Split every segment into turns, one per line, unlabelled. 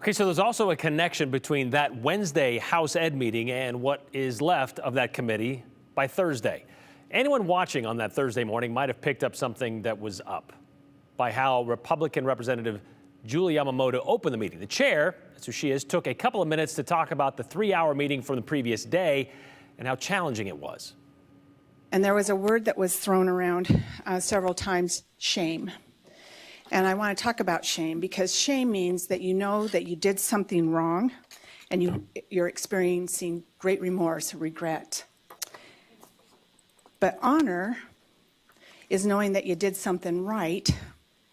Okay, so there's also a connection between that Wednesday House Ed meeting and what is left of that committee by Thursday. Anyone watching on that Thursday morning might have picked up something that was up by how Republican Representative Judy Yamamoto opened the meeting. The chair, that's who she is, took a couple of minutes to talk about the 3-hour meeting from the previous day and how challenging it was.
And there was a word that was thrown around several times, shame. And I want to talk about shame because shame means that you know that you did something wrong and you're experiencing great remorse, regret. But honor is knowing that you did something right,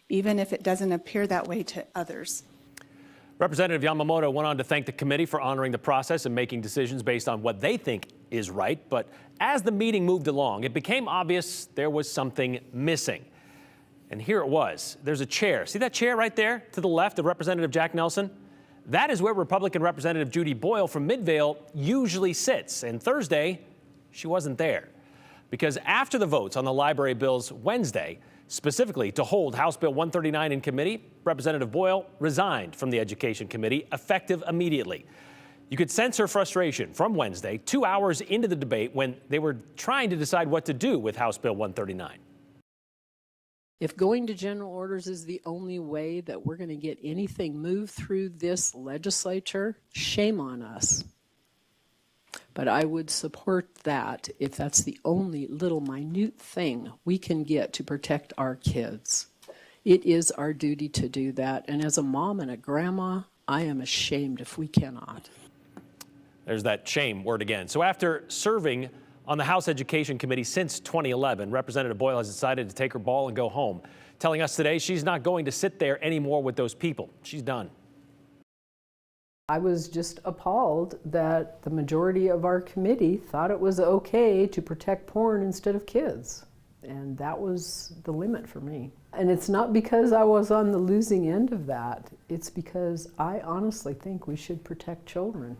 even if it doesn't appear that way to others.
Representative Yamamoto went on to thank the committee for honoring the process and making decisions based on what they think is right. But as the meeting moved along, it became obvious there was something missing. And here it was. There's a chair. See that chair right there to the left of Representative Jack Nelson? That is where Republican Representative Judy Boyle from Midvale usually sits. And Thursday, she wasn't there. Because after the votes on the library bills Wednesday, specifically to hold House Bill 139 in committee, Representative Boyle resigned from the Education Committee, effective immediately. You could sense her frustration from Wednesday, 2 hours into the debate when they were trying to decide what to do with House Bill 139.
If going to general orders is the only way that we're going to get anything moved through this legislature, shame on us. But I would support that if that's the only little minute thing we can get to protect our kids. It is our duty to do that. And as a mom and a grandma, I am ashamed if we cannot.
There's that shame word again. So after serving on the House Education Committee since 2011, Representative Boyle has decided to take her ball and go home, telling us today she's not going to sit there anymore with those people. She's done.
I was just appalled that the majority of our committee thought it was okay to protect porn instead of kids. And that was the limit for me. And it's not because I was on the losing end of that. It's because I honestly think we should protect children.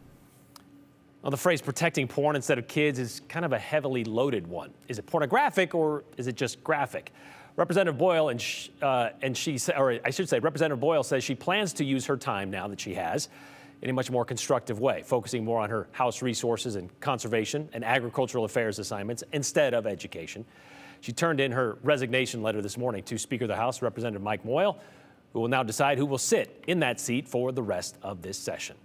Well, the phrase protecting porn instead of kids is kind of a heavily loaded one. Is it pornographic or is it just graphic? Representative Boyle Representative Boyle says she plans to use her time now that she has in a much more constructive way, focusing more on her House resources and conservation and agricultural affairs assignments instead of education. She turned in her resignation letter this morning to Speaker of the House, Representative Mike Moyle, who will now decide who will sit in that seat for the rest of this session.